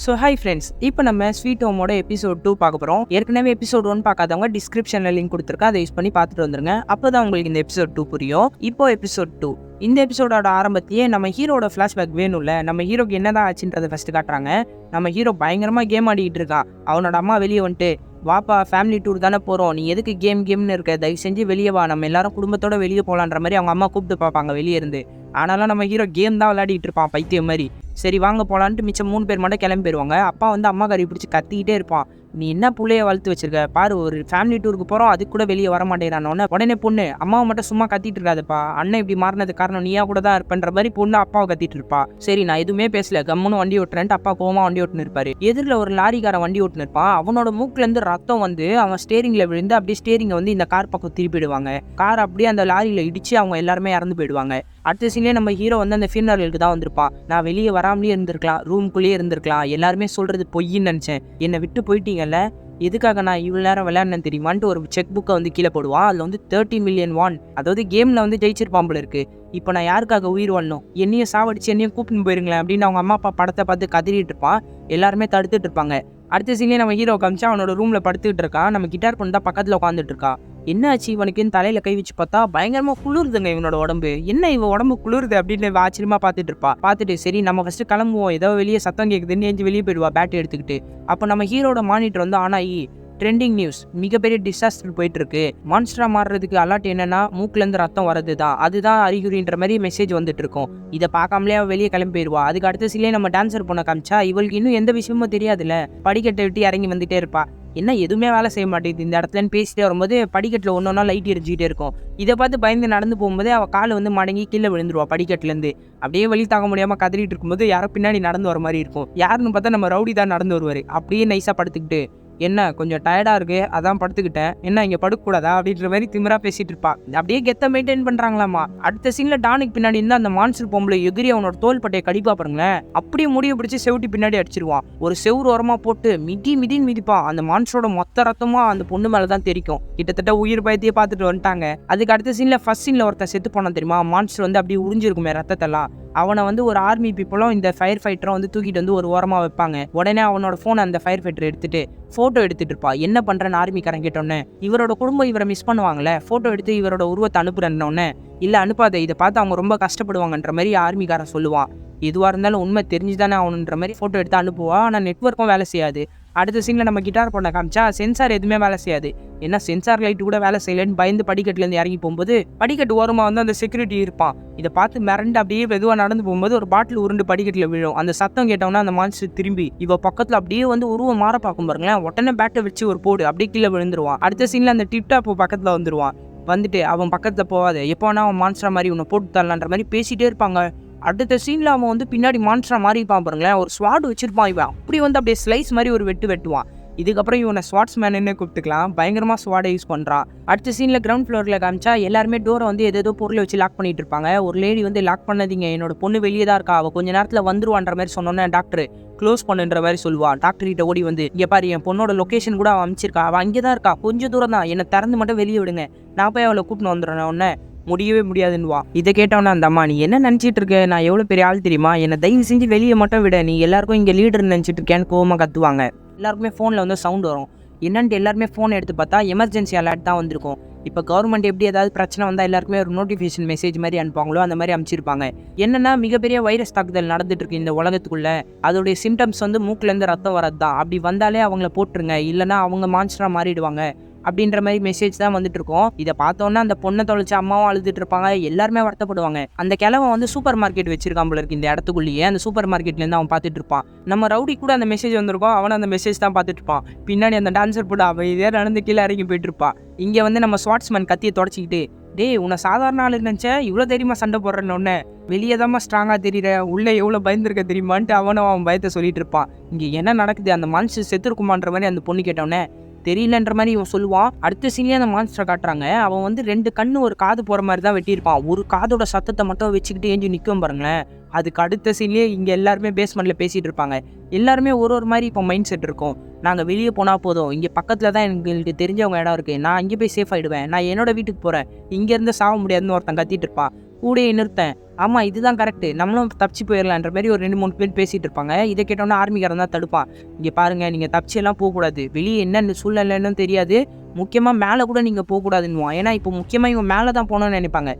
So hi friends, இப்போ நம்ம sweet ஹோமோட episode 2 பார்க்க போகிறோம். ஏற்கனவே எபிசோட் 1 பார்க்காதவங்க டிஸ்கிரிப்ஷனில் லிங்க் கொடுத்துருக்கேன், அதை யூஸ் பண்ணி பார்த்துட்டு வந்துருங்க. அப்போ தான் உங்களுக்கு இந்த எபிசோட் 2 புரியும். இப்போ எபிசோட் 2 இந்த எபிசோடோட ஆரம்பத்தையே நம்ம ஹீரோட ஃப்ளாஷ்பேக் வேணும்ல. நம்ம ஹீரோக்கு என்னதான் ஆச்சுன்றதை ஃபஸ்ட்டு காட்டுறாங்க. நம்ம ஹீரோ பயங்கரமாக கேம் ஆடிக்கிட்டு இருக்கான். அவனோட அம்மா வெளியே வந்துட்டு, வாப்பா ஃபேமிலி டூர் தானே போகிறோம், நீ எதுக்கு கேம்னு இருக்க, தயவு செஞ்சு வெளியே வா, நம்ம எல்லாரும் குடும்பத்தோட வெளியே போகலான்ற மாதிரி அவங்க அம்மா கூப்பிட்டு பார்ப்பாங்க வெளியே இருந்து. ஆனாலும் நம்ம ஹீரோ கேம் தான் விளையாடிட்டு இருப்பான் பைத்தியம் மாதிரி. சரி வாங்க போகலான்ட்டு மிச்சம் 3 பேர் மட்டும் கிளம்பி போயிடுவாங்க. அப்பா வந்து அம்மா கறி பிடிச்சி கத்திக்கிட்டே இருப்பான், நீ என்ன புள்ளைய வளர்த்து வச்சிருக்க பாரு, ஒரு ஃபேமிலி டூருக்கு போகிறோம் அதுக்கு கூட வெளியே வர மாட்டேங்கிறானோன்னு. உடனே பொண்ணு, அம்மாவை மட்டும் சும்மா கத்திட்டு இருக்காதுப்பா, அண்ணன் இப்படி மாறினது காரணம் நீயா கூட தான் இருப்பன்ற மாதிரி பொண்ணு அப்பாவை கத்திட்டு இருப்பா. சரி நான் எதுவுமே பேசல, கம்முன்னு வண்டி ஓட்டுறேன்ட்டு அப்பா கோவமா வண்டி ஓட்டுன்னு இருப்பாரு. எதிரில் ஒரு லாரிக்காரன் வண்டி ஓட்டுன்னு இருப்பான். அவனோட மூக்குலேருந்து ரத்தம் வந்து அவன் ஸ்டேரிங்கில் விழுந்து அப்படியே ஸ்டேரிங்கை வந்து இந்த கார் பக்கம் திருப்பிடுவாங்க. கார் அப்படியே அந்த லாரியில் இடிச்சு அவங்க எல்லாருமே இறந்து போயிடுவாங்க. அடுத்த சீன்லேயே நம்ம ஹீரோ வந்து அந்த ஃபியூனரலுக்கு தான் வந்திருப்பான். நான் வெளியே வராமலே இருந்திருக்கலாம், ரூம்குள்ளேயே இருந்திருக்கலாம், எல்லாருமே சொல்கிறது பொய்ன்னு நினச்சேன், என்னை விட்டு போயிட்டீங்கல்ல, எதுக்காக நான் இவ்வளோ நேரம் விளையாடினேன் தெரியுமான்ட்டு ஒரு செக் புக்கை வந்து கீழே போடுவான். அதில் வந்து 13 மில்லியன் வான், அதாவது கேமில் வந்து ஜெயிச்சிருப்பாம்புல இருக்கு. இப்போ நான் யாருக்காக உயிர் வாழணும், என்னையும் சாவடிச்சு என்னையும் கூப்பிட்டு போயிருங்களேன் அப்படின்னு அவங்க அம்மா அப்பா படத்தை பார்த்து கதறிட்டு இருப்பான். எல்லாருமே தடுத்துட்டு இருப்பாங்க. அடுத்த சீன்லேயே நம்ம ஹீரோ காமிச்சா அவனோட ரூமில் படுத்துக்கிட்டு இருக்கான். நம்ம கிட்டார் பொண்ணு தான் பக்கத்தில் உட்காந்துட்டு இருக்கா. என்ன ஆச்சு இவனுக்குன்னு தலையில கை வச்சு பார்த்தா பயங்கரமாக குளிருதுங்க இவனோட உடம்பு. என்ன இவன் உடம்பு குளிருது அப்படின்னு ஆச்சரியமா பார்த்துட்டு இருப்பா. பார்த்துட்டு சரி நம்ம ஃபர்ஸ்ட் கிளம்புவோம், ஏதோ வெளியே சத்தம் கேட்குதுன்னு எஞ்சி வெளியே போயிடுவா பேட்டரி எடுத்துக்கிட்டு. அப்போ நம்ம ஹீரோட மானிட்டர் வந்து ஆன் ஆகி ட்ரெண்டிங் நியூஸ், மிகப்பெரிய டிசாஸ்டர் போயிட்டு இருக்கு, மான்ஸ்டரா மாறுறதுக்கு அலர்ட் என்னன்னா மூக்குலேருந்து ரத்தம் வரது தான், அதுதான் அறிகுறின்ற மாதிரி மெசேஜ் வந்துட்டு இருக்கும். இதை பார்க்காமலே அவள் வெளியே கிளம்பி போயிடுவா. அதுக்கு அடுத்த சீலே நம்ம டான்சர் பொண்ணை காமிச்சா இவளுக்கு இன்னும் எந்த விஷயமும் தெரியாதுல்ல, படிக்கட்டை விட்டு இறங்கி வந்துட்டே இருப்பா. என்ன எதுவுமே வேலை செய்ய மாட்டேங்குது இந்த இடத்துலன்னு பேசிட்டே வரும்போது படிக்கட்டில் ஒன்றா லைட் எரிஞ்சிக்கிட்டே இருக்கும். இதை பார்த்து பயந்து நடந்து போகும்போது அவள் கால் வந்து மடங்கி கீழே விழுந்துருவா படிக்கட்டுலேருந்து. அப்படியே வழி தாங்க முடியாமல் கதறிட்டு இருக்கும்போது யாரோ பின்னாடி நடந்து வர மாதிரி இருக்கும். யாருன்னு பார்த்தா நம்ம ரவுடி தான் நடந்து வருவார். அப்படியே நைஸாக படுத்துக்கிட்டு, என்ன கொஞ்சம் டயர்டாக இருக்கு அதான் படுத்துக்கிட்டேன், என்ன இங்கே படுக்கக்கூடாதா அப்படின்ற மாதிரி திமிரா பேசிட்டு இருப்பா. அப்படியே கெத்த மெயின்டைன் பண்ணுறாங்களாமா. அடுத்த சீனில் டானுக்கு பின்னாடி இருந்தால் அந்த மான்ஸ்டர் பொம்பளை எகிரி அவனோட தோல் பட்டையை கடிப்பா பாருங்களேன். அப்படியே முடிய பிடிச்சி செவுட்டி பின்னாடி அடிச்சிருவான். ஒரு செவுறு ஓரமாக போட்டு மிதின்னு மிதிப்பான். அந்த மான்ஸ்டரோட மொத்த ரத்தமாக அந்த பொண்ணு மேலே தான் தெரிக்கும். கிட்டத்தட்ட உயிர் பயத்தையே பார்த்துட்டு வந்துட்டாங்க. அதுக்கு அடுத்த சீனில் ஃபர்ஸ்ட் சீனில் ஒருத்தன் செத்து போனான் தெரியுமா, மான்ஸ்டர் வந்து அப்படியே உறிஞ்சிருக்குமே ரத்தத்தெல்லாம். அவனை வந்து ஒரு ஆர்மி பீப்புளும் இந்த ஃபயர் ஃபைட்டரும் வந்து தூக்கிட்டு வந்து ஒரு ஓரமாக வைப்பாங்க. உடனே அவனோட ஃபோனை அந்த ஃபயர் ஃபைட்டர் எடுத்துட்டு ஃபோட்டோ எடுத்துட்டு இருப்பா. என்ன பண்ணுறேன்னு ஆர்மிக்காரன் கேட்டோன்னே இவரோட குடும்பம் இவரை மிஸ் பண்ணுவாங்களே, ஃபோட்டோ எடுத்து இவரோட உருவத்தை அனுப்புறேன்னொன்னே, இல்லை அனுப்பாத, இதை பார்த்து அவங்க ரொம்ப கஷ்டப்படுவாங்கன்ற மாதிரி ஆர்மிக்காரன் சொல்லுவான். எதுவாக இருந்தாலும் உண்மை தெரிஞ்சுதானே ஆகணுன்ற மாதிரி ஃபோட்டோ எடுத்து அனுப்புவா. ஆனால் நெட்வொர்க்கும் வேலை செய்யாது. அடுத்த சீனில் நம்ம கிட்டார் பொண்ணை காமிச்சா சென்சார் எதுவுமே வேலை செய்யாது. ஏன்னா சென்சார் லைட்டு கூட வேலை செய்யலன்னு பயந்து படிக்கட்டுலேருந்து இறங்கி போகும்போது படிக்கட்டு ஓரமாக வந்து அந்த செக்யூரிட்டி இருப்பான். இதை பார்த்து மிரண்டு அப்படியே மெதுவாக நடந்து போகும்போது ஒரு பாட்டில் உருண்டு படிக்கட்டில் விழும். அந்த சத்தம் கேட்டோம்னா அந்த மான்ஸ்டர் திரும்பி இவ பக்கத்தில் அப்படியே வந்து உருவம் மாற பார்க்கும் பாருங்களேன். உடனே பேட்டை வச்சு ஒரு போடு அப்படியே கீழே விழுந்துருவான். அடுத்த சீனில் அந்த டிப்டாப் பக்கத்தில் வந்துருவான். வந்துட்டு அவன் பக்கத்தில் போகாத, எப்போனா அவன் மான்ஸ்டரா மாதிரி உன்னை போட்டு தரலான்ற மாதிரி பேசிகிட்டே இருப்பாங்க. அடுத்த சீனில் அவன் வந்து பின்னாடி மான்ஸ்டரா மாறி இருப்பான் பாருங்களேன். ஒரு ஸ்வாட் வச்சிருப்பான். இவன் அப்படி வந்து அப்படியே ஸ்லைஸ் மாதிரி ஒரு வெட்டுவான். இதுக்கப்புறம் இவனை ஸ்வாட்ஸ் மேனு கூப்பிட்டுக்கலாம். பயங்கரமாக ஸ்வாடை யூஸ் பண்ணுறான். அடுத்த சீனில் கிரவுண்ட் ஃப்ளோரில் காமிச்சா எல்லாருமே டோரை வந்து ஏதோ பொருளை வச்சு லாக் பண்ணிட்டு இருப்பாங்க. ஒரு லேடி வந்து லாக் பண்ணாதீங்க, என்னோட பொண்ணு வெளியே தான் இருக்கா, அவள் கொஞ்ச நேரத்தில் வந்துருவான்ற மாதிரி சொன்னோன்னே டாக்டர் க்ளோஸ் பண்ணுன்ற மாதிரி சொல்லுவான். டாக்டர் கிட்ட ஓடி வந்து, இங்கே பாரு என் பொண்ணோட லொக்கேஷன் கூட அவன் அமைச்சிருக்கா, அவள் அங்கே தான் இருக்கா, கொஞ்சம் தூரம் தான், என்னை திறந்து மட்டும் வெளியே விடுங்க, நான் போய் அவளை கூப்பிட்டு வந்துடுறேன். உடனே முடியவே முடியாதுன்னுவா. இதை கேட்டவொன்னே அந்த அம்மா, நீ என்ன நினச்சிட்டு இருக்க, நான் எவ்வளோ பெரிய ஆள் தெரியுமா, என்னை தயவு செஞ்சு வெளியே மட்டும் விட, நீ எல்லாருக்கும் இங்கே லீடர் நினச்சிட்டு இருக்கேன்னு கோவமாக கத்துவாங்க. எல்லாருக்குமே ஃபோனில் வந்து சவுண்ட் வரும். என்னன்ட்டு எல்லாருமே ஃபோனை எடுத்து பார்த்தா எமர்ஜென்சி அலர்ட் தான் வந்திருக்கும். இப்போ கவர்மெண்ட் எப்படி ஏதாவது பிரச்சனை வந்தால் எல்லாருக்குமே ஒரு நோட்டிஃபிகேஷன் மெசேஜ் மாதிரி அனுப்புவாங்களோ அந்த மாதிரி அனுப்பிச்சிருப்பாங்க. என்னன்னா மிகப்பெரிய வைரஸ் தாக்குதல் நடந்துட்டு இருக்கு இந்த உலகத்துக்குள்ள, அதோடைய சிம்டம்ஸ் வந்து மூக்குலேருந்து ரத்தம் வரது தான், அப்படி வந்தாலே அவங்கள போட்டுருங்க, இல்லைனா அவங்க மான்ஸ்டரா மாறிடுவாங்க அப்படின்ற மாதிரி மெசேஜ் தான் வந்துட்டு இருக்கோம். இதை பார்த்தோன்னா அந்த பொண்ணை தொலைச்சு அம்மாவும் அழுதுட்டு இருப்பாங்க, எல்லாருமே வருத்தப்படுவாங்க. அந்த கிழவன் வந்து சூப்பர் மார்க்கெட் வச்சிருக்கான் போல இருக்கு இந்த இடத்துக்குள்ளேயே. அந்த சூப்பர் மார்க்கெட்லேருந்து அவன் பார்த்துட்டு இருப்பான். நம்ம ரவுடி கூட அந்த மெசேஜ் வந்திருக்கோம், அவனை அந்த மெசேஜ் தான் பார்த்துட்டு இருப்பான். பின்னாடி அந்த டான்சர் போட்டு அவன் இதே நடந்து கீழே இறங்கி போயிட்டு இருப்பான். இங்கே வந்து நம்ம ஸ்வாட்ஸ்மேன் கத்தியை தொடச்சிக்கிட்டு, டேய் உன்னை சாதாரண ஆளு நினச்சேன், இவ்வளோ தைரியமாக சண்டை போடுறேன்னு, வெளியே தான் ஸ்ட்ராங்காக தெரியுற, உள்ளே எவ்வளோ பயந்துருக்க தெரியுமான்ட்டு அவன் பயத்தை சொல்லிட்டு இருப்பான். இங்கே என்ன நடக்குது, அந்த மான்ஸ்டர் செத்துருக்குமான்ற மாதிரி அந்த பொண்ணு கேட்டோன்னே தெரியலன்ற மாதிரி இவன் சொல்லுவான். அடுத்த சீனிலே அந்த மான்ஸ்டரை காட்டுறாங்க. அவன் வந்து 2 கண்ணு ஒரு காது போகிற மாதிரி தான் வெட்டியிருப்பான். ஒரு காதோட சத்தத்தை மட்டும் வச்சுக்கிட்டு ஏஞ்சி நிற்கும் பாருங்களேன். அதுக்கு அடுத்த சீன்லேயே இங்கே எல்லாருமே பேஸ்மெண்ட்டில் பேசிகிட்டு இருப்பாங்க. எல்லாருமே ஒரு மாதிரி இப்போ மைண்ட் செட் இருக்கும். நாங்கள் வெளியே போனால் போதும், இங்கே பக்கத்தில் தான் எங்களுக்கு தெரிஞ்சவங்க இடம் இருக்குது, நான் அங்கே போய் சேஃப் ஆகிடுவேன், நான் என்னோட வீட்டுக்கு போகிறேன், இங்கேருந்து சாக முடியாதுன்னு ஒருத்தன் கத்திட்டு இருப்பான். கூடயே இன்னொருத்தன் ஆமாம் இதுதான் கரெக்டு, நம்மளும் தப்பிச்சு போயிடலான்ற மாதிரி ஒரு 2-3 பேர் பேசிகிட்டு இருப்பாங்க. இதை கேட்டோன்னா ஆர்மிக்காரன் தான் தடுப்பான். இங்கே பாருங்கள், நீங்கள் தப்பிச்செல்லாம் போகக்கூடாது, வெளியே என்னென்ன சூழ்நிலைன்னு தெரியாது, முக்கியமாக மேலே கூட நீங்கள் போகக்கூடாதுன்னுவான். ஏன்னா இப்போ முக்கியமாக இவங்க மேலே தான் போகணும்னு நினைப்பாங்க.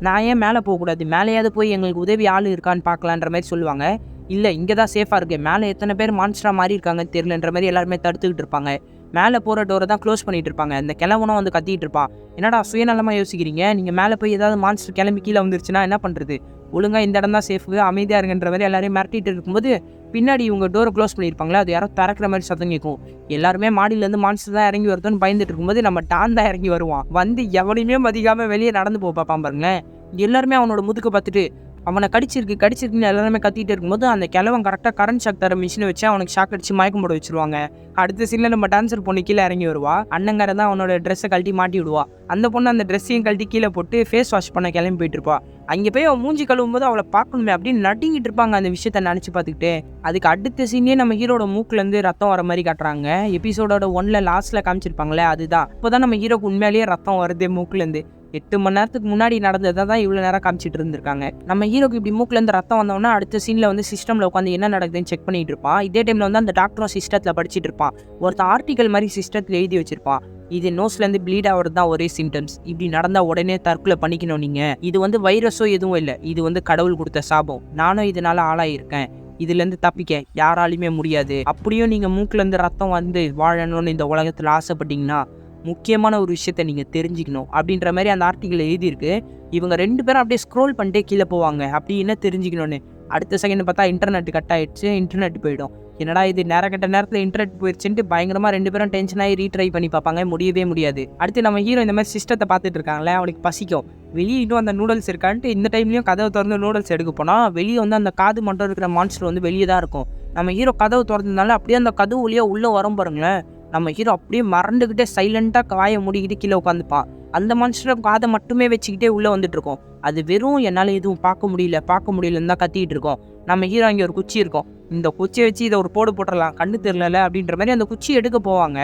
நான் ஏன் மேலே போகக்கூடாது, மேலேயாவது போய் எங்களுக்கு உதவி ஆள் இருக்கான்னு பார்க்கலான்ற மாதிரி சொல்லுவாங்க. இல்லை இங்கே தான் சேஃபாக இருக்குது, மேலே எத்தனை பேர் மான்ஸ்டராக மாறி இருக்காங்கன்னு தெரியலன்ற மாதிரி எல்லாருமே தடுத்துக்கிட்டு இருப்பாங்க. மேலே போகிற டோரை தான் க்ளோஸ் பண்ணிகிட்டு இருப்பாங்க. அந்த கிழவனும் வந்து கத்திக்கிட்டு இருப்பான். என்னடா சுயநலமாக யோசிக்கிறீங்க, நீங்கள் மேலே போய் ஏதாவது மான்ஸ்டர் கிளம்பி கீழே வந்துருச்சுன்னா என்ன பண்ணுறது, ஒழுங்காக இந்த இடம் தான் சேஃபு, அமைதியாக இருங்கன்ற மாதிரி எல்லாரையும் மிரட்டிட்டு இருக்கும்போது பின்னாடி இவங்க டோரை க்ளோஸ் பண்ணியிருப்பாங்களே, அது யாரோ திறக்கிற மாதிரி சத்தம் கேட்கும். எல்லாருமே மாடியிலேருந்து மான்ஸ்டர் தான் இறங்கி வருதுன்னு பயந்துட்டு இருக்கும்போது நம்ம டான் தான் இறங்கி வருவான். வந்து எவனையுமே மதிக்காமல் வெளியே நடந்து பார்ப்பான் பாருங்களேன். எல்லாருமே அவனோட முதுக்க பார்த்துட்டு அவனை கடிச்சிருக்குன்னு எல்லாருமே கத்திட்டு இருக்கும்போது அந்த கிழவன் கரெக்டாக கரண்ட் ஷாக் தர மிஷினை வச்சு அவனுக்கு ஷாக் அடிச்சு மயக்கம் போட வச்சிருவாங்க. அடுத்த சீனில் நம்ம டான்ஸர் பொண்ணு கீழே இறங்கி வருவா. அண்ணங்கார தான் அவனோட ட்ரெஸ்ஸை கழட்டி மாட்டி விடுவா. அந்த பொண்ணு அந்த ட்ரெஸ்ஸையும் கழட்டி கீழே போட்டு ஃபேஸ் வாஷ் பண்ண கிளம்பி போயிட்டு இருப்பா. அங்கே போய் அவன் மூஞ்சி கழுவும் போது அவளை பார்க்கணுமே அப்படின்னு நடுங்கிட்டு இருப்பாங்க அந்த விஷயத்த நினச்சி பார்த்துக்கிட்டு. அதுக்கு அடுத்த சீனே நம்ம ஹீரோட மூக்குலேருந்து ரத்தம் வர மாதிரி காட்டுறாங்க. எபிசோடோட 1ல லாஸ்ட்டில் காமிச்சிருப்பாங்களே அதுதான். இப்போ தான் நம்ம ஹீரோக்கு உண்மையிலேயே ரத்தம் வருது மூக்குலேருந்து. 8 மணி நேரத்துக்கு முன்னாடி நடந்ததை தான் இவ்வளோ நேரம் காமிச்சிட்டு இருந்திருக்காங்க. நம்ம ஹீரோக்கு இப்படி மூக்கிலேருந்து ரத்தம் வந்தோன்னா அடுத்த சீனில் வந்து சிஸ்டமில் உட்காந்து என்ன நடக்குதுன்னு செக் பண்ணிட்டு இருப்பான். இதே டைமில் வந்து அந்த டாக்டரும் சிஸ்டத்தில் படிச்சுட்டு இருப்பான். ஒருத்தர் ஆர்டிக்கல் மாதிரி சிஸ்டத்தில் எழுதி வச்சிருப்பான். இது நோஸ்லேருந்து ப்ளீட் ஆகிறது தான் ஒரே சிம்டம்ஸ், இப்படி நடந்தால் உடனே தற்கொலை பண்ணிக்கணும் நீங்கள், இது வந்து வைரஸோ எதுவும் இல்லை, இது வந்து கடவுள் கொடுத்த சாபம், நானும் இதனால ஆளாயிருக்கேன், இதுலேருந்து தப்பிக்க யாராலையுமே முடியாது, அப்படியும் நீங்கள் மூக்கிலேருந்து ரத்தம் வந்து வாழணும்னு இந்த உலகத்தில் ஆசைப்பட்டீங்கன்னா முக்கியமான ஒரு விஷயத்த நீங்கள் தெரிஞ்சுக்கணும் அப்படின்ற மாதிரி அந்த ஆர்டிக்கல் எழுதியிருக்கு. இவங்க 2 பேரும் அப்படியே ஸ்க்ரோல் பண்ணிட்டே கீழே போவாங்க. அப்படி என்ன தெரிஞ்சுக்கணும்னு அடுத்த செகண்ட் பார்த்தா இன்டர்நெட் கட் ஆகிடுச்சு. இன்டர்நெட் போயிடும். என்னடா இது கட்ட நேரத்தில் இன்டர்நெட் போயிடுச்சுன்ட்டு பயங்கரமாக 2 பேரும் டென்ஷன் ஆகி ரீட்ரை பண்ணி பார்ப்பாங்க. முடியவே முடியாது. அடுத்து நம்ம ஹீரோ இந்த மாதிரி சிஸ்டத்தை பார்த்துட்டு இருக்காங்களே, அவனுக்கு பசிக்கும். வெளியே இன்னும் அந்த நூடுல்ஸ் இருக்கான்ட்டு இந்த டைம்லையும் கதவை திறந்து நூடுல்ஸ் எடுக்க போனால் வெளியே வந்து அந்த காது மட்டும் இருக்கிற மான்ஸ்டர் வந்து வெளியே தான் இருக்கும். நம்ம ஹீரோ கதவு திறந்ததுனால அப்படியே அந்த கதவு வழியாக உள்ளே வரும் பாருங்களேன். நம்ம ஹீரோ அப்படியே மறந்துக்கிட்டே சைலண்ட்டாக காயை மூடிக்கிட்டு கீழே உட்காந்துப்பான். அந்த மான்ஸ்டரை காதை மட்டுமே வச்சுக்கிட்டே உள்ளே வந்துட்டு இருக்கோம். அது வெறும் என்னால் எதுவும் பார்க்க முடியலன்னு தான் கத்திக்கிட்டு இருக்கோம். நம்ம ஹீரோ அங்கே ஒரு குச்சி இருக்கும். இந்த குச்சியை வச்சு இதை ஒரு போட்டுடலாம், கண்ணு தெரியல அப்படின்ற மாதிரி அந்த குச்சி எடுக்க போவாங்க.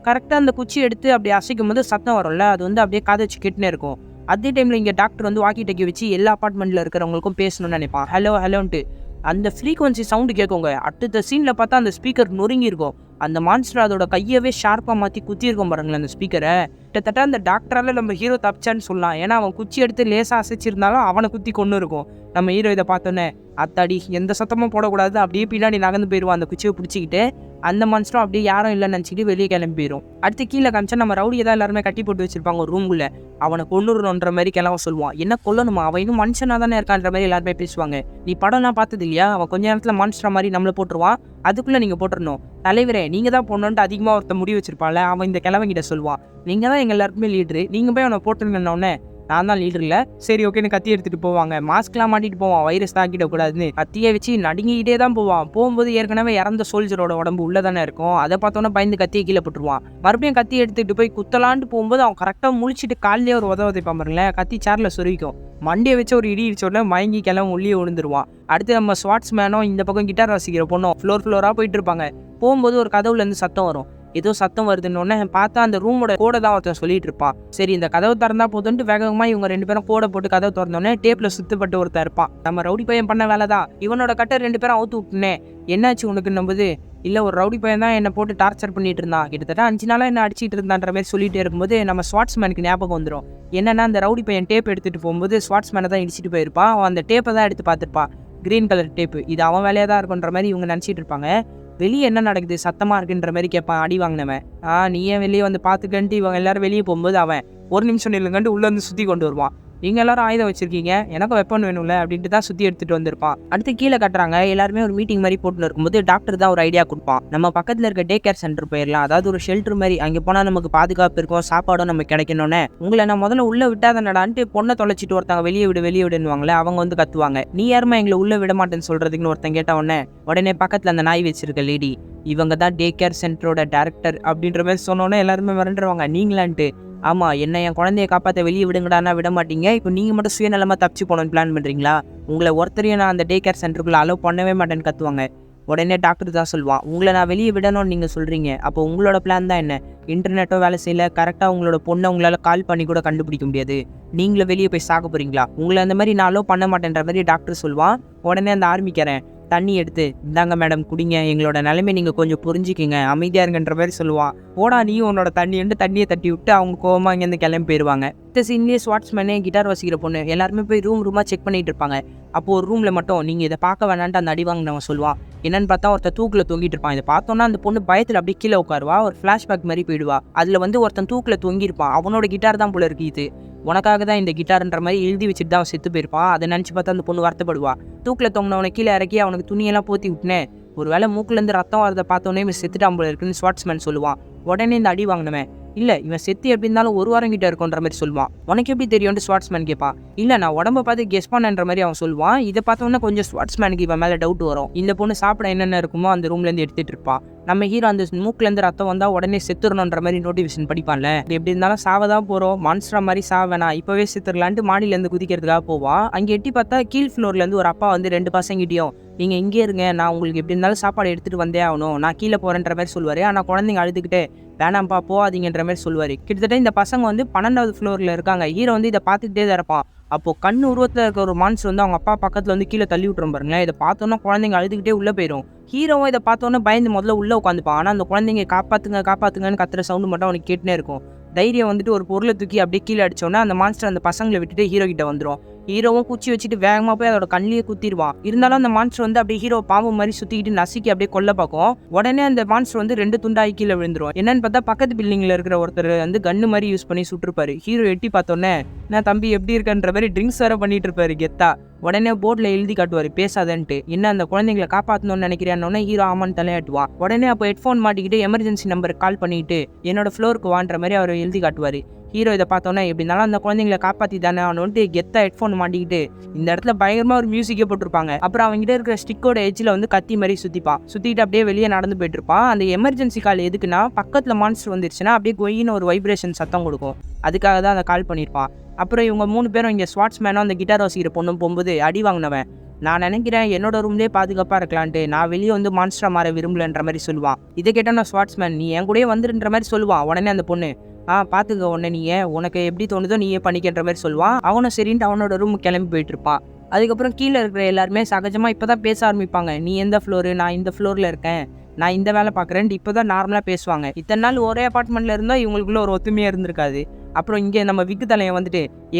கரெக்டாக அந்த குச்சி எடுத்து அப்படி அசைக்கும் போது சத்தம் வரும்ல, அது வந்து அப்படியே காதை வச்சு கேட்டுனே இருக்கும். அதே டைமில் இங்கே டாக்டர் வந்து வாக்கி டக்கி வச்சு எல்லா அப்பார்ட்மெண்ட்டில் இருக்கிறவங்களுக்கும் பேசணும்னு நினைப்பான். ஹலோன்ட்டு அந்த ஃப்ரீக்வன்சி சவுண்டு கேட்குங்க. அடுத்த சீனில் பார்த்தா அந்த ஸ்பீக்கர் நொறுங்கி இருக்கும். அந்த மான்ஸ்டர் அதோட கையவே ஷார்ப்பாக மாற்றி குத்தியிருக்கோம் பாருங்களேன் அந்த ஸ்பீக்கரை. கிட்டத்தட்ட அந்த டாக்டரால் நம்ம ஹீரோ தப்பிச்சான்னு சொல்லலாம். ஏன்னா அவன் குச்சி எடுத்து லேசாக அசைச்சிருந்தாலும் அவனை குத்தி கொண்டு இருக்கும். நம்ம ஹீரோ இதை பார்த்தோன்னே அத்தாடி எந்த சத்தமும் போடக்கூடாது, அப்படியே பின்னாடி நகர்ந்து போயிடுவான் அந்த குச்சியை பிடிச்சிக்கிட்டு. அந்த மான்ஸ்டரும் அப்படியே யாரும் இல்லைன்னு நினச்சிட்டு வெளியே கிளம்பி போயிடும். அடுத்து கீழே காமிச்சா நம்ம ரவுடியை தான் எல்லாருமே கட்டி போட்டு வச்சிருப்பாங்க ஒரு ரூம்குள்ளே. அவனை கொண்டுறன்ற மாதிரி கிளம்ப சொல்லுவான். என்ன கொல்லணுமா, அவன் இன்னும் மனுஷனாக தானே இருக்கான்ற மாதிரி எல்லாருமே பேசுவாங்க. நீ படம்லாம் பார்த்தது இல்லையா, அவன் கொஞ்ச நேரத்தில் மான்ஸ்டர் மாதிரி நம்மளை போட்டுருவான், அதுக்குள்ளே நீங்கள் போட்டுடணும். தலைவரே நீங்கள் தான் போடணுன்ட்டு அதிகமாக ஒருத்த முடி வச்சிருப்பான்ல, அவன் இந்த கிழவங்கிட்ட சொல்லுவான். நீங்கள் தான் எங்கள் எல்லாருக்குமே லீடரு, நீங்கள் போய் அவனை போட்டுருங்கன்னொன்னே நான் தான் லீடர் இல்லை, சரி ஓகேன்னு கத்தி எடுத்துகிட்டு போவாங்க. மாஸ்க்லாம் மாட்டிட்டு போவான், வைரஸ் தாக்கிடக்கூடாதுன்னு கத்தியை வச்சு நடுங்கிக்கிட்டே தான் போவான். போகும்போது ஏற்கனவே இறந்த சோல்ஜரோட உடம்பு உள்ளே தானே இருக்கும். அதை பார்த்தோன்னா பயந்து கத்தியை கீழே போட்டுருவான். மறுபடியும் கத்தி எடுத்துகிட்டு போய் குத்தலான்ட்டு போகும்போது அவன் கரெக்டாக முழிச்சிட்டு காலையிலே ஒரு உதைப்பான் பாருங்களேன். கத்தி சேரில் சொருவிக்கும். மண்டியை வச்சு ஒரு இடி இடிச்சோடனே மயங்கி கிளம்ப உள்ளே விழுந்துருவான். அடுத்து நம்ம ஸ்வாட்ஸ் மேனும் இந்த பக்கம் கிட்டார் வாசிக்கிற பொண்ணும் ஃப்ளோராக போயிட்டு இருப்பாங்க. போகும்போது ஒரு கதவுலேருந்து சத்தம் வரும். ஏதோ சத்தம் வருதுன்னு பார்த்தா அந்த ரூமோட கோடை தான் ஒருத்தன் சொல்லிட்டு இருப்பான். சரி இந்த கதவை திறந்தா போதுன்ட்டு வேகமாக இவங்க 2 பேரும் கோடை போட்டு கதவை திறந்தோடனே டேப்பில் சுத்தப்பட்டு ஒருத்தர் இருப்பான். நம்ம ரவுடி பையன் பண்ண வேலை தான், இவனோட கட்டை 2 பேரும் அவுத்து விட்டுனே. என்னாச்சு உனக்கு நம்புது? இல்லை ஒரு ரவுடி பையன் தான் என்னை போட்டு டார்ச்சர் பண்ணிட்டு இருந்தான், கிட்டத்தட்ட 5 நாளாக என்ன அடிச்சிட்டு இருந்தான்ற மாதிரி சொல்லிட்டே இருக்கும்போது நம்ம ஸ்வாட்ஸ்மேனுக்கு ஞாபகம் வந்துடும். என்னன்னா அந்த ரவுடி பையன் டேப் எடுத்துகிட்டு போகும்போது ஸ்வாட்ஸ்மேனை தான் இடிச்சிட்டு போயிருப்பான். அவன் அந்த டேப்பை தான் எடுத்து பார்த்துருப்பான், க்ரீன் கலர் டேப்பு. இது அவன் வேலையாக தான் இருக்குன்ற மாதிரி இவங்க நினச்சிட்டு இருப்பாங்க. வெளியே என்ன நடக்குது சத்தமாக இருக்குன்ற மாதிரி கேட்பான் அடி வாங்கினவன். நீ ஏன் வெளியே வந்து பார்த்துக்கன்ட்டு இவங்க எல்லாரும் வெளியே போகும்போது அவன் ஒரு நிமிஷம் நில்லுங்கன்ட்டு உள்ளே வந்து சுற்றி கொண்டு வருவான். நீங்கள் எல்லாரும் ஆயுதம் வச்சிருக்கீங்க, எனக்கும் வெப்பன் வேணும்ல அப்படின்ட்டு தான் சுற்றி எடுத்துகிட்டு வந்திருப்பான். அடுத்து கீழே கட்டுறாங்க. எல்லாருமே ஒரு மீட்டிங் மாதிரி போட்டுன்னு இருக்கும்போது டாக்டர் தான் ஒரு ஐடியா கொடுப்பான். நம்ம பக்கத்தில் இருக்க டே கேர் சென்டர் போயிடலாம், அதாவது ஒரு ஷெல்டர் மாதிரி. அங்கே போனால் நமக்கு பாதுகாப்பு இருக்கும், சாப்பாடும் நமக்கு கிடைக்கணும்னே. உங்களை நான் முதல்ல உள்ளே விட்டாதானடான்ட்டு பொண்ணை தொலைச்சிட்டு ஒருத்தவங்க வெளியே விடுவாங்களே, அவங்க வந்து கத்துவாங்க. நீ யாருமா எங்களை உள்ளே விட மாட்டேன்னு சொல்கிறதுக்குன்னு ஒருத்தன் கேட்டவுடனே உடனே பக்கத்தில் அந்த நாய் வச்சிருக்க லேடி, இவங்க தான் டே கேர் சென்டரோட டேரக்டர் அப்படின்ற மாதிரி சொன்னோன்னே எல்லாருமே மிரண்டுருவாங்க. நீங்களான்ட்டு ஆமாம், என்ன என் குழந்தைய காப்பாற்ற வெளியே விடுங்கடானா விட மாட்டீங்க, இப்போ நீங்கள் மட்டும் சுயநலமாக தப்பிச்சு போகணுன்னு பிளான் பண்ணுறீங்களா? உங்களை ஒருத்தரையும் நான் அந்த டே கேர் சென்டருக்குள்ளே அலோவ் பண்ணவே மாட்டேன்னு கத்துவாங்க. உடனே டாக்டர் தான் சொல்லுவான், உங்களை நான் வெளியே விடணும்னு நீங்கள் சொல்கிறீங்க, அப்போ உங்களோட பிளான் தான் என்ன? இன்டர்நெட்டோ வேலை செய்யல, கரெக்டாக உங்களோட பொண்ணை உங்களால் கால் பண்ணி கூட கண்டுபிடிக்க முடியாது, நீங்களும் வெளியே போய் சாக போகிறீங்களா? உங்களை அந்த மாதிரி நான் பண்ண மாட்டேன்ற மாதிரி டாக்டர் சொல்லுவான். உடனே அந்த ஆர்மிக்காரன் தண்ணி எடுத்து, இந்தாங்க மேடம் குடிங்க, எங்களோட நிலைமை நீங்கள் கொஞ்சம் புரிஞ்சுக்கிங்க, அமைதியாக இருங்கன்ற மாதிரி சொல்லுவான். போடா நீயும் உன்னோட தண்ணியை தட்டி விட்டு அவங்க கோவமாக இங்கேருந்து கிளம்பி போயிடுவாங்க. இந்த சீன்லேயே ஸ்வாட்ஸ்மேனே கிட்டார் வாசிக்கிற பொண்ணு எல்லாருமே போய் ரூமாக செக் பண்ணிட்டு இருப்பாங்க. அப்போது ஒரு ரூமில் மட்டும் நீங்கள் இதை பார்க்க வேணான்ட்டு அந்த அடி வாங்கினவன் சொல்லுவான். என்னன்னு பார்த்தா ஒருத்தன் தூக்கில் தொங்கிட்டு இருப்பான். இதை பார்த்தோன்னா அந்த பொண்ணு பயத்தில் அப்படியே கீழே உட்காருவா. ஒரு ஃப்ளாஷ்பேக் மாதிரி போயிடுவா. அதில் ஒருத்தன் தூக்கில் தொங்கியிருப்பான். அவனோட கிட்டார் தான் போல இருக்கு இது, உனக்காக தான் இந்த கிட்டார்ன்ற மாதிரி எழுதி வச்சுட்டு தான் அவன் செத்து போயிருப்பான். அதை நினச்சி பார்த்தா அந்த பொண்ணு வருத்தப்படுவா. தூக்கில் தொங்கினவனை கீழே இறக்கி அவனுக்கு துணியெல்லாம் போத்தி விட்டுனேன், ஒரு வேளை மூக்குலேருந்து ரத்தம் வரதை பார்த்தோன்னே இவன் செத்துட்டான் போல இருக்குன்னு ஸ்வாட்ஸ்மேன் சொல்லுவான். உடனே இந்த அடி வாங்கினவன், இல்லை இவன் செத்து எப்படி இருந்தாலும் ஒரு வாரம் கிட்ட இருக்குன்ற மாதிரி சொல்லுவான். உனக்கு எப்படி தெரியும்னு ஸ்வாட்ஸ்மேன் கேட்பான். இல்லை நான் உடம்ப பார்த்து கெஸ் பண்ணன்ற மாதிரி அவன் சொல்லுவான். இதை பார்த்தோன்னா கொஞ்சம் ஸ்வாட்ஸ்மேனுக்கு இவன் மேலே டவுட் வரும். இந்த பொண்ணு சாப்பிட என்னென்ன இருக்குமோ அந்த ரூம்லேருந்து எடுத்துகிட்டு இருப்பான். நம்ம ஹீரோ அந்த மூக்குலேருந்து ரத்தம் வந்தால் உடனே செத்துடணுன்ற மாதிரி நோட்டிஃபிகேஷன் படிப்பான்ல. எப்படி இருந்தாலும் சாவதான் போகிறோம், மான்ஸ்டரா மாதிரி சாவேனா, இப்போவே செத்துடலான்ட்டு மாடியிலேருந்து குதிக்கிறதுக்காக போவான். அங்கே எட்டி பார்த்தா கீழ் ஃப்ளோர்லேருந்து ஒரு அப்பா 2 பசங்கிட்டையும், நீங்கள் இங்கே இருங்க, நான் உங்களுக்கு எப்படி இருந்தாலும் சாப்பாடு எடுத்துகிட்டு வந்தே ஆகணும், நான் கீழே போகிறேன்ற மாதிரி சொல்லுவார். ஆனால் குழந்தைங்க அழுதுகிட்டே வேணாம்ப்பா போகாதீங்கன்ற மாதிரி சொல்லுவார். கிட்டத்தட்ட இந்த பசங்க 12வது ஃப்ளோரில் இருக்காங்க. ஹீரோ இதை பார்த்துக்கிட்டே தான் இருப்பான். அப்போது கண் உருவத்தில் இருக்க ஒரு மான்ஸ்டர் அவங்க அப்பா பக்கத்தில் கீழே தள்ளி விட்டுரும் பாருங்களேன். இதை பார்த்தோன்னா குழந்தைங்க அழுதுகிட்டே உள்ளே போயிடும். ஹீரோவும் இதை பார்த்தோன்னே பயந்து முதல்ல உள்ளே உட்காந்துப்பான். ஆனால் அந்த குழந்தைங்க காப்பாற்றுங்கன்னு கத்துற சவுண்டு மட்டும் அவனுக்கு கேட்டுனே இருக்கும். தைரியம் ஒரு பொருளை தூக்கி அப்படியே கீழே அடிச்சோன்னா அந்த மான்ஸ்டர் அந்த பசங்களை விட்டுட்டு ஹீரோ கிட்ட வந்துடும். ஹீரோவும் குச்சி வச்சுட்டு வேகமாக போய் அதோட கண்ணிலேயே குத்திடுவான். இருந்தாலும் அந்த மான்ஸ்டர் அப்படியே ஹீரோ பாம்பு மாதிரி சுற்றிக்கிட்டு நசுக்கி அப்படியே கொல்ல பார்க்கும். உடனே அந்த மான்ஸ்டர் 2 துண்டாகி கீழே விழுந்துரும். என்னன்னு பார்த்தா பக்கத்து பில்டிங்கில் இருக்கிற ஒருத்தர் கன்னு மாதிரி யூஸ் பண்ணி சுட்டுருப்பாரு. ஹீரோ எட்டி பார்த்தோன்னே, நான் தம்பி எப்படி இருக்கன்ற மாதிரி ட்ரிங்க்ஸ் வேற பண்ணிட்டு இருப்பாரு கெத்தா. உடனே போர்டில் எழுதி காட்டுவார் பேசாதன்ட்டு. என்ன அந்த குழந்தைங்களை காப்பாற்றணும்னு நினைக்கிறேன்னு ஹீரோ ஆமான்னு தலையாட்டுவான். உடனே அப்போ ஹெட்ஃபோன் மாட்டிக்கிட்டு எமர்ஜென்சி நம்பருக்கு கால் பண்ணிட்டு என்னோட ஃப்ளோருக்கு வான்ற மாதிரி அவர் எழுதி காட்டுவார். ஹீரோ இதை பார்த்தோன்னா எப்படி இருந்தாலும் அந்த குழந்தைங்களை காப்பாற்றி தானே அவனுன்ட்டு கெத்தா ஹெட்ஃபோன் மாட்டிக்கிட்டு இந்த இடத்துல பயங்கரமாக ஒரு மியூசிக்கே போட்டிருப்பாங்க. அப்புறம் அவங்ககிட்ட இருக்கிற ஸ்டிக்கோட எஜ்ஜில் கத்தி மாதிரி சுற்றிட்டு அப்படியே வெளியே நடந்து போயிட்டு இருப்பான். அந்த எமர்ஜென்சி கால் எதுக்குன்னா பக்கத்தில் மான்ஸ்டர் வந்துருச்சுன்னா அப்படியே கொயின்னு ஒரு வைப்ரேஷன் சத்தம் கொடுக்கும். அதுக்காக தான் அதை கால் பண்ணியிருப்பான். அப்புறம் இவங்க 3 பேரும் இங்கே ஸ்வாட்ஸ்மேனும் அந்த கிட்டார் வாசிக்கிற பொண்ணும் போகும்போது அடி வாங்கினவன், நான் நினைக்கிறேன் என்னோட ரூம்லேயே பாதுகாப்பாக இருக்கலான்ட்டு, நான் வெளியே மான்ஸ்டரா மாற விரும்பலன்ற மாதிரி சொல்லுவான். இதை கேட்டால் நான் ஸ்வாட்ஸ்மேன் நீ என் கூடயே வந்துருன்ற மாதிரி சொல்லுவான். உடனே அந்த பொண்ணு, பார்த்துக்க உடனே நீயே உனக்கு எப்படி தோணுதோ நீயே பண்ணிக்கின்ற மாதிரி சொல்லுவான். அவனும் சரின்ட்டு அவனோட ரூம் கிளம்பி போயிட்டு இருப்பான். அதுக்கப்புறம் கீழே இருக்கிற எல்லாருமே சகஜமாக இப்போ தான் பேச ஆரம்பிப்பாங்க. நீ எந்த ஃப்ளோரு, நான் இந்த ஃப்ளோரில் இருக்கேன், நான் இந்த வேலை பார்க்குறேன்ட்டு இப்போ தான் நார்மலாக பேசுவாங்க. இத்தனை நாள் ஒரே அப்பார்ட்மெண்ட்டில் இருந்தால் இவங்களுக்குள்ள ஒரு ஒத்துமையாக இருந்திருக்காது. அப்புறம் இங்கே நம்ம விக்கு தலையன்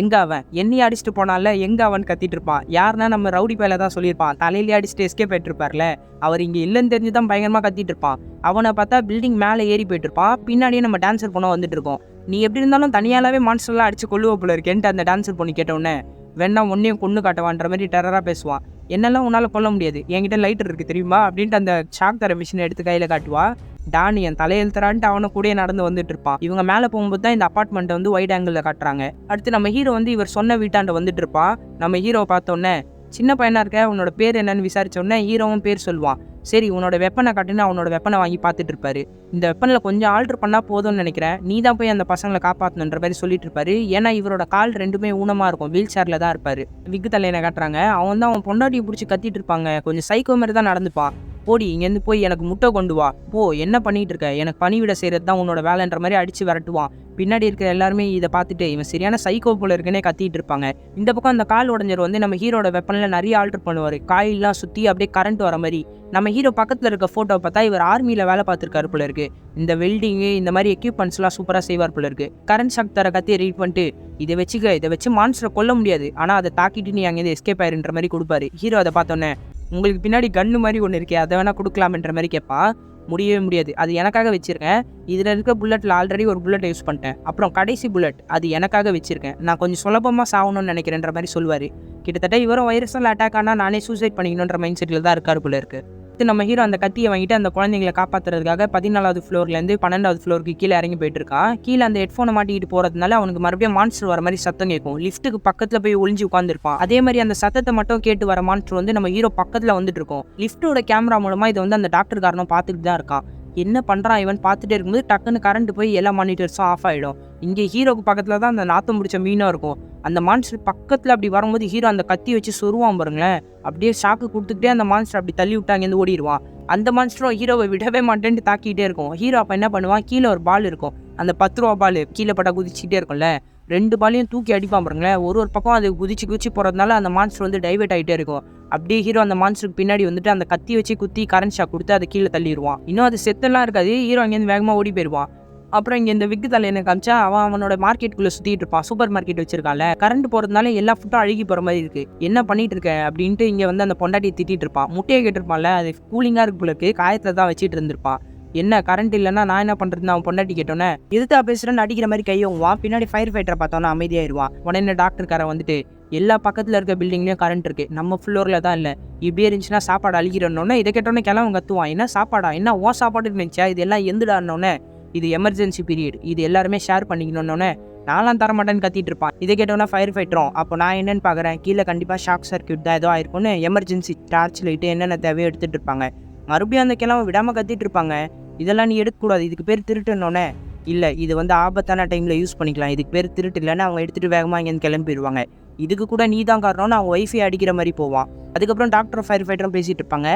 எங்கே அவன் என்னையே அடிச்சுட்டு போனால எங்கே அவன் கத்திட்டு இருப்பான். யாருன்னா நம்ம ரவுடி பையில தான் சொல்லியிருப்பான், தலையிலே அடிச்சுட்டு எஸ்கேப் ஆகிட்டுருப்பார்ல, அவர் இங்கே இல்லைன்னு தெரிஞ்சு தான் பயங்கரமாக கத்திட்டு இருப்பான். அவனை பார்த்தா பில்டிங் மேலே ஏறி போயிட்டு இருப்பான். பின்னாடியே நம்ம டான்ஸர் பொண்ணை வந்துட்டு இருக்கோம். நீ எப்படி இருந்தாலும் தனியாலாவே மான்ஸ்டர்லாம் அடிச்சு கொள்ளுவ போல இருக்கேன்ட்டு அந்த டான்ஸர் பொண்ணு கேட்டவுடனே, வேணா ஒன்னையும் கொண்டு காட்டவான்ற மாதிரி டெரராக பேசுவான். என்னெல்லாம் உன்னால் கொல்ல முடியாது, என்கிட்ட லைட்டர் இருக்குது தெரியுமா அப்படின்ட்டு அந்த ஷாக் தர மிஷினை எடுத்து கையில் காட்டுவா. டானி என் தலையெழுத்துறான்ட்டு அவனை கூட நடந்து வந்துட்டு இருப்பான். இவங்க மேலே போகும்போது தான் இந்த அப்பார்ட்மெண்ட்டை வைட் ஆங்கிளில் காட்டுறாங்க. அடுத்து நம்ம ஹீரோ இவர் சொன்ன வீட்டாண்ட வந்துட்டு இருப்பான். நம்ம ஹீரோவை பார்த்தோன்னே, சின்ன பையனாக இருக்க, உன்னோட பேர் என்னன்னு விசாரிச்சோடனே ஹீரோவும் பேர் சொல்லுவான். சரி உன்னோட வெப்பனை காட்டுன்னு அவனோட வெப்பனை வாங்கி பார்த்துட்டு இருப்பாரு. இந்த வெப்பனில் கொஞ்சம் ஆல்ட்ரு பண்ணால் போதும்னு நினைக்கிறேன், நீ தான் போய் அந்த பசங்களை காப்பாற்றணுன்ற மாதிரி சொல்லிட்டு இருப்பாரு. ஏன்னா இவரோட கால் 2மே ஊனமாக இருக்கும், வீல் சேரில் தான் இருப்பார். விக்கு தலையனை காட்டுறாங்க. அவன் தான் அவன் பொண்டாட்டியை பிடிச்சி கத்திட்டு இருப்பாங்க. கொஞ்சம் சைக்கோ மாதிரி தான் நடந்துப்பான். போடி இங்கேருந்து போய் எனக்கு முட்டை கொண்டு வா, போ என்ன பண்ணிட்டு இருக்க, எனக்கு பணிவிட செய்கிறது தான் உன்னோட வேலைன்ற மாதிரி அடித்து விரட்டுவான். பின்னாடி இருக்கிற எல்லாருமே இதை பார்த்துட்டு இவன் சரியான சைக்கோ போல இருக்குன்னே கத்திட்டு இருப்பாங்க. இந்த பக்கம் அந்த கால் உடஞ்சர் நம்ம ஹீரோட வெப்பனில் நிறைய ஆல்டர் பண்ணுவார். காயிலாம் சுற்றி அப்படியே கரண்ட் வர மாதிரி. நம்ம ஹீரோ பக்கத்தில் இருக்க ஃபோட்டோவை பார்த்தா இவர் ஆர்மியில் வேலை பார்த்துருக்காரு போல இருக்கு. இந்த வெல்டிங்கு இந்த மாதிரி எக்யூப்மெண்ட்ஸ்லாம் சூப்பராக செய்வார் போல இருக்கு. கரண்ட் ஷாக் தர கத்தியை ரீட் பண்ணிட்டு, இதை வச்சு மான்ஸ்டரை கொல்ல முடியாது, ஆனால் அதை தாக்கிட்டு நீ அங்கேருந்து எஸ்கேப் ஆயிருன்ற மாதிரி கொடுப்பாரு. ஹீரோ அதை பார்த்தோன்னே, உங்களுக்கு பின்னாடி கன்னு மாதிரி ஒன்று இருக்கே, அதை வேணால் கொடுக்கலாம்ன்ற மாதிரி கேட்பான். முடியவே முடியாது, அது எனக்காக வச்சுருக்கேன், இதில் இருக்க புல்லட்டில் ஆல்ரெடி ஒரு புல்லட்டை யூஸ் பண்ணிட்டேன், அப்புறம் கடைசி புல்லட் அது எனக்காக வச்சுருக்கேன், நான் கொஞ்சம் சுலபமாக சாகணும்னு நினைக்கிறேன்ற மாதிரி சொல்லுவார். கிட்டத்தட்ட இவரும் வைரஸால் அட்டாக் ஆனால் நானே சூசைட் பண்ணிக்கணுன்ற மைண்ட் செட்டில் தான் இருக்காரு போல இருக்குது. நம்ம ஹீரோ அந்த கத்தியை வாங்கிட்டு அந்த குழந்தைங்களை காப்பாற்றுறதுக்காக 14வது ஃப்ளோர்லேருந்து 12வது ஃப்ளோருக்கு கீழே இறங்கி போயிட்டு இருக்கான். கீழே அந்த ஹெட்ஃபோனை மாட்டிக்கிட்டு போகிறதுனால அவனுக்கு மறுபடியும் மான்ஸ்டர் வர மாதிரி சத்தம் கேட்கும். லிஃப்ட்டுக்கு பக்கத்தில் போய் ஒளிஞ்சு உட்காந்துருப்பான். அதே மாதிரி அந்த சத்தத்தை மட்டும் கேட்டு வர மான்ஸ்டர் நம்ம ஹீரோ பக்கத்தில் வந்துட்டு இருக்கோம். லிஃப்ட்டோட கேமரா மூலமாக இதை அந்த டாக்டர் காரணம் பார்த்துட்டு தான் இருக்கான். என்ன பண்ணுறான் இவன் பார்த்துட்டே இருக்கும்போது டக்குன்னு கரண்ட் போய் எல்லா மானிட்டர்ஸும் ஆஃப் ஆகிடும். இங்கே ஹீரோக்கு பக்கத்தில் தான் அந்த நாத்தம் பிடிச்ச மீனாக இருக்கும். அந்த மான்ஸ்டர் பக்கத்தில் அப்படி வரும்போது ஹீரோ அந்த கத்தி வச்சு சொருவான் பாருங்களேன். அப்படியே ஷாக்கு கொடுத்துக்கிட்டே அந்த மான்ஸ்டர் அப்படி தள்ளி விட்டு அங்கேருந்து ஓடிடுவான். அந்த மான்ஸ்டரும் ஹீரோவை விடவே மாட்டேன்ட்டு தாக்கிட்டே இருக்கும். ஹீரோ அப்போ என்ன பண்ணுவான், கீழே ஒரு பால் இருக்கும், அந்த 10 ரூபா பால் கீழே பட்டா குதிச்சுக்கிட்டே இருக்கும்ல, 2 பாலையும் தூக்கி அடிப்பான் பாருங்களேன். ஒரு பக்கம் அது குதிச்சு போகிறதுனால அந்த மான்ஸ்டர் வந்து டைவர்ட் ஆகிட்டே இருக்கும். அப்படியே ஹீரோ அந்த மான்ஸ்டருக்கு பின்னாடி வந்துட்டு அந்த கத்தி வச்சு குத்தி கரண்ட் ஷாக் கொடுத்து அதை கீழே தள்ளிடுவான். இன்னும் அது செத்தெல்லாம் இருக்காது. ஹீரோ அங்கேருந்து வேகமாக ஓடி போயிடுவான். அப்புறம் இங்கே இந்த விக்கு தலையனை காமிச்சா அவனோட மார்க்கெட்டுக்குள்ளே சுற்றிட்டு இருப்பான். சூப்பர் மார்க்கெட் வச்சிருக்கான்ல, கரண்ட் போகிறதுனால எல்லா ஃபுட்டும் அழுகி போகிற மாதிரி இருக்குது, என்ன பண்ணிட்டு இருக்க அப்படின்ட்டு இங்கே வந்து அந்த பொண்டாட்டியை திட்டிட்டு இருப்பான். முட்டையை கேட்டிருப்பான்ல, அது கூலிங்காக இருக்குள்ளக்கு காயத்தில் தான் வச்சுட்டு இருந்திருப்பான். என்ன கரண்ட் இல்லைன்னா நான் என்ன பண்ணுறதுன்னு அவன் பொண்டாட்டி கேட்டோன்னே எதுத்தா பேசுகிறேன்னு அடிக்கிற மாதிரி கையவங்குவான். பின்னாடி ஃபயர் ஃபைட்டரை பார்த்தோன்னா அமைதியாயிருவான். உடனே டாக்டர்காரன் வந்துட்டு எல்லா பக்கத்தில் இருக்க பில்டிங்லேயும் கரண்ட் இருக்குது, நம்ம ஃப்ளோரில் தான் இல்லை, இப்படியே இருந்துச்சுன்னா சாப்பாடு அழிக்கிறோன்னே இதை கேட்டோன்னே கிளம்பும் கத்துவான். என்ன சாப்பாடா, என்ன ஓ சாப்பாடு நினச்சா, இது எல்லாம் எந்துடானோன்னே இது எமர்ஜென்சி பீரியட், இது எல்லாருமே ஷேர் பண்ணிக்கணுன்னொன்னே நான்லாம் தரமாட்டேன்னு கத்திட்டு இருப்பான். இதை கேட்டோன்னா ஃபயர் ஃபைட்டரும் அப்போ நான் என்னென்னு பார்க்குறேன், கீழே கண்டிப்பாக ஷாக் சர்க்யூட் தான் ஏதோ ஆயிருக்கும்னு எமர்ஜென்சி டார்ச் லைட்டு என்னென்ன தேவையோ எடுத்துகிட்டு இருப்பாங்க. மறுபடியும் அந்த கிழமை விடாமல் கத்திட்டு இருப்பாங்க. இதெல்லாம் நீ எடுக்கக்கூடாது, இதுக்கு பேர் திருட்டுன்னொன்னே இல்லை இது வந்து ஆபத்தான டைமில் யூஸ் பண்ணிக்கலாம், இதுக்கு பேர் திருட்டு இல்லைன்னு அவங்க எடுத்துகிட்டு வேகமாக இங்கேருந்து கிளம்பிடுவாங்க. இதுக்கு கூட நீ தான் காரணம்னு அவங்க ஒய்ஃபை அடிக்கிற மாதிரி போவான். அதுக்கப்புறம் டாக்டர் ஃபயர் ஃபைட்டரும் பேசிகிட்டு இருப்பாங்க.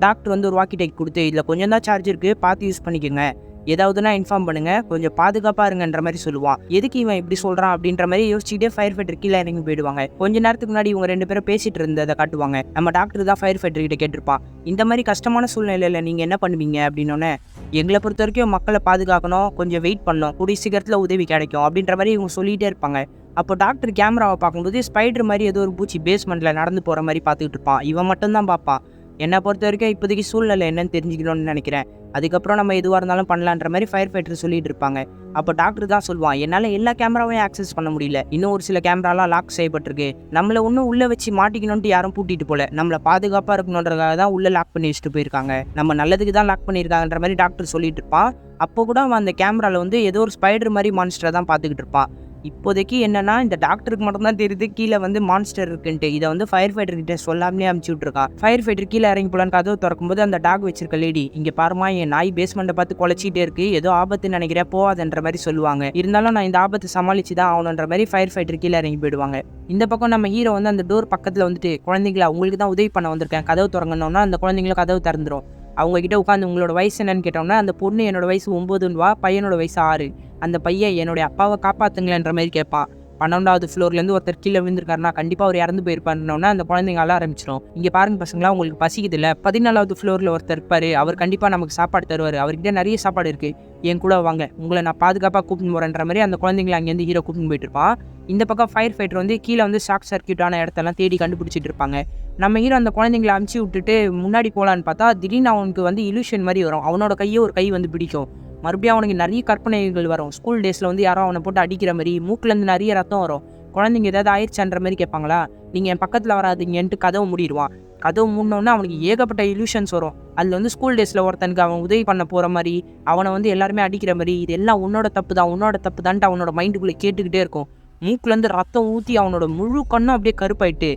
டாக்டர் வந்து ஒரு வாக்கி டேக் கொடுத்து இதில் கொஞ்சம் தான் சார்ஜ் இருக்குது, பார்த்து யூஸ் பண்ணிக்கோங்க, ஏதாவதுனா இன்ஃபார்ம் பண்ணுங்க, கொஞ்சம் பாதுகாப்பாக இருங்கன்ற மாதிரி சொல்லுவான். எதுக்கு இவன் இப்படி சொல்கிறான் அப்படின்ற மாதிரி யோசிச்சுட்டே ஃபயர் ஃபைட்டர் கீழே இறங்கி போயிடுவாங்க. கொஞ்ச நேரத்துக்கு முன்னாடி இவங்க 2 பேரும் பேசிட்டு இருந்ததை காட்டுவாங்க. நம்ம டாக்டர் தான் ஃபயர் ஃபைட்டர் கிட்ட கேட்டிருப்பான், இந்த மாதிரி கஷ்டமான சூழ்நிலையில் நீங்கள் என்ன பண்ணுவீங்க அப்படின்னோடனே எங்களை பொறுத்த வரைக்கும் மக்களை பாதுகாக்கணும், கொஞ்சம் வெயிட் பண்ணணும், கூடிய சீக்கிரத்தில் உதவி கிடைக்கும் அப்படின்ற மாதிரி இவங்க சொல்லிகிட்டே இருப்பாங்க. அப்போ டாக்டர் கேமராவை பார்க்கும்போது ஸ்பைடர் மாதிரி ஏதோ ஒரு பூச்சி பேஸ்மெண்ட்டில் நடந்து போகிற மாதிரி பார்த்துக்கிட்டு இருப்பான். இவன் மட்டும்தான் பார்ப்பான். என்னை பொறுத்த வரைக்கும் இப்போதைக்கு சூழ்நிலை என்னன்னு தெரிஞ்சுக்கணும்னு நினைக்கிறேன், அதுக்கப்புறம் நம்ம எதுவாக இருந்தாலும் பண்ணலான்ற மாதிரி ஃபயர் ஃபைட்டர் சொல்லிட்டு இருப்பாங்க. அப்போ டாக்டர் தான் சொல்லுவான், என்னால் எல்லா கேமராவையும் ஆக்சஸ் பண்ண முடியல, இன்னும் ஒரு சில கேமராலாம் லாக் செய்யப்பட்டிருக்கு, நம்மளை இன்னும் உள்ளே வச்சு மாட்டிக்கணும்ட்டு யாரும் பூட்டிட்டு போல, நம்மளை பாதுகாப்பாக இருக்கணுன்றதுக்காக தான் உள்ளே லாக் பண்ணி வச்சுட்டு போயிருக்காங்க, நம்ம நல்லதுக்கு தான் லாக் பண்ணியிருக்காங்கன்ற மாதிரி டாக்டர் சொல்லிட்டு இருப்பான். அப்போ கூட அவன் அந்த கேமராவில் வந்து ஏதோ ஒரு ஸ்பைடர் மாதிரி மான்ஸ்டரை தான் பார்த்துக்கிட்டு இருப்பான். இப்போதைக்கு என்னன்னா இந்த டாக்டருக்கு மட்டும்தான் தெரியுது கீழே வந்து மான்ஸ்டர் இருக்குன்ட்டு. இதை வந்து ஃபயர் ஃபைட்டர் கிட்ட சொல்லாமலே அமுச்சு விட்டுருக்கான். ஃபயர் ஃபைட்டர் கீழே இறங்கி போலான்னு கதவு திறக்கும்போது அந்த டாக் வச்சிருக்க லேடி இங்கே பாருமா, என் நாய் பேஸ்மெண்ட்டை பார்த்து குலைச்சிட்டே இருக்கு, ஏதோ ஆபத்துன்னு நினைக்கிறேன், போவாதுன்ற மாதிரி சொல்லுவாங்க. இருந்தாலும் நான் இந்த ஆபத்தை சமாளிச்சு தான் ஆகணுன்ற மாதிரி ஃபயர் ஃபைட்டர் கீழே இறங்கி போயிடுவாங்க. இந்த பக்கம் நம்ம ஹீரோ வந்து அந்த டோர் பக்கத்தில் வந்துட்டு குழந்தைங்களா உங்களுக்கு தான் உதவி பண்ண வந்திருக்கேன், கதவு திறங்கணும்னா அந்த குழந்தைங்களும் கதவு திறந்துரும். அவங்க கிட்ட உட்காந்து உங்களோட வயசு என்னன்னு கேட்டோம்னா அந்த பொண்ணு என்னோட வயசு 9 பையனோட வயசு 6. அந்த பையன் என்னுடைய அப்பாவை காப்பாத்துங்களேன்ற மாதிரி கேட்பான். 12வது ஃப்ளோர்லேருந்து ஒருத்தர் கீழே விழுந்திருக்காருனா கண்டிப்பாக அவர் இறந்து போயிருப்பாருன்னா அந்த குழந்தைங்க அழ ஆரம்பிச்சிடும். இங்கே பாருங்க பசங்களா, உங்களுக்கு பசிக்குது இல்லை, 14வது ஃப்ளோரில் ஒருத்தர் இருப்பார், அவர் கண்டிப்பாக நமக்கு சாப்பாடு தருவார், அவர்கிட்ட நிறைய சாப்பாடு இருக்குது, என் கூட வாங்க, உங்களை நான் பாதுகாப்பாக கூப்பிட்டு போகிறேன்ற மாதிரி அந்த குழந்தைங்களை அங்கேருந்து ஹீரோ கூப்பிட்டு போயிட்டு இருப்பான். இந்த பக்கம் ஃபயர் ஃபைட்டர் வந்து கீழே வந்து ஷாக் சர்க்யூட்டான இடத்தெல்லாம் தேடி கண்டுபிடிச்சிட்டு இருப்பாங்க. நம்ம ஹீரோ அந்த குழந்தைங்களை அமுச்சு விட்டுட்டு முன்னாடி போகலான்னு பார்த்தா திடீர்னு அவனுக்கு வந்து இலூஷன் மாதிரி வரும். அவனோட கையை ஒரு கை வந்து பிடிக்கும். மறுபடியும் அவனுக்கு நிறைய கற்பனைகள் வரும். ஸ்கூல் டேஸில் வந்து யாரோ அவனை போட்டு அடிக்கிற மாதிரி, மூக்குலேருந்து நிறைய ரத்தம் வரும். குழந்தைங்க ஏதாவது ஆயிடுச்சான்ற மாதிரி கேட்பாங்களா, நீங்கள் என் பக்கத்தில் வராதிங்கன்ட்டு கதவை மூடிடுவான். கதவு மூடினோன்னா அவனுக்கு ஏகப்பட்ட இலூஷன்ஸ் வரும். அதில் வந்து ஸ்கூல் டேஸில் ஒருத்தனுக்கு அவன் உதவி பண்ண போகிற மாதிரி, அவனை வந்து எல்லாருமே அடிக்கிற மாதிரி, இது எல்லாம் உன்னோட தப்பு தான்ட்டு அவனோட மைண்டுக்குள்ளே கேட்டுக்கிட்டே இருக்கும். மூக்குலேருந்து ரத்தம் ஊற்றி அவனோட முழு கண்ணும் அப்படியே கருப்பாயிட்டு,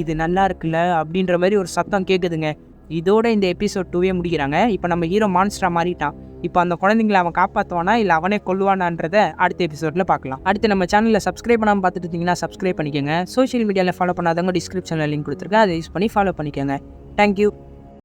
இது நல்லா இருக்குல்ல அப்படின்ற மாதிரி ஒரு சத்தம் கேட்குதுங்க. இதோட இந்த எபிசோட் 2 முடிக்கிறாங்க. இப்போ நம்ம ஹீரோ மான்ஸ்டரா மாறிட்டான். இப்போ அந்த குழந்தைங்களை அவன் காப்பாற்றுவானா இல்லை அவனே கொல்லுவானான்றதை அடுத்த எபிசோடில் பார்க்கலாம். அடுத்து நம்ம சேனலில் சப்ஸ்கிரைப் பண்ணாமல் பார்த்துட்டு இருந்தீங்கன்னா சப்ஸ்கிரைப் பண்ணிக்கோங்க. சோஷியல் மீடியாவில் ஃபாலோ பண்ணாதவங்க டிஸ்கிரிப்ஷனில் லிங்க் கொடுத்துருக்கேன், அதை யூஸ் பண்ணி ஃபாலோ பண்ணிக்கோங்க. தேங்க்யூ.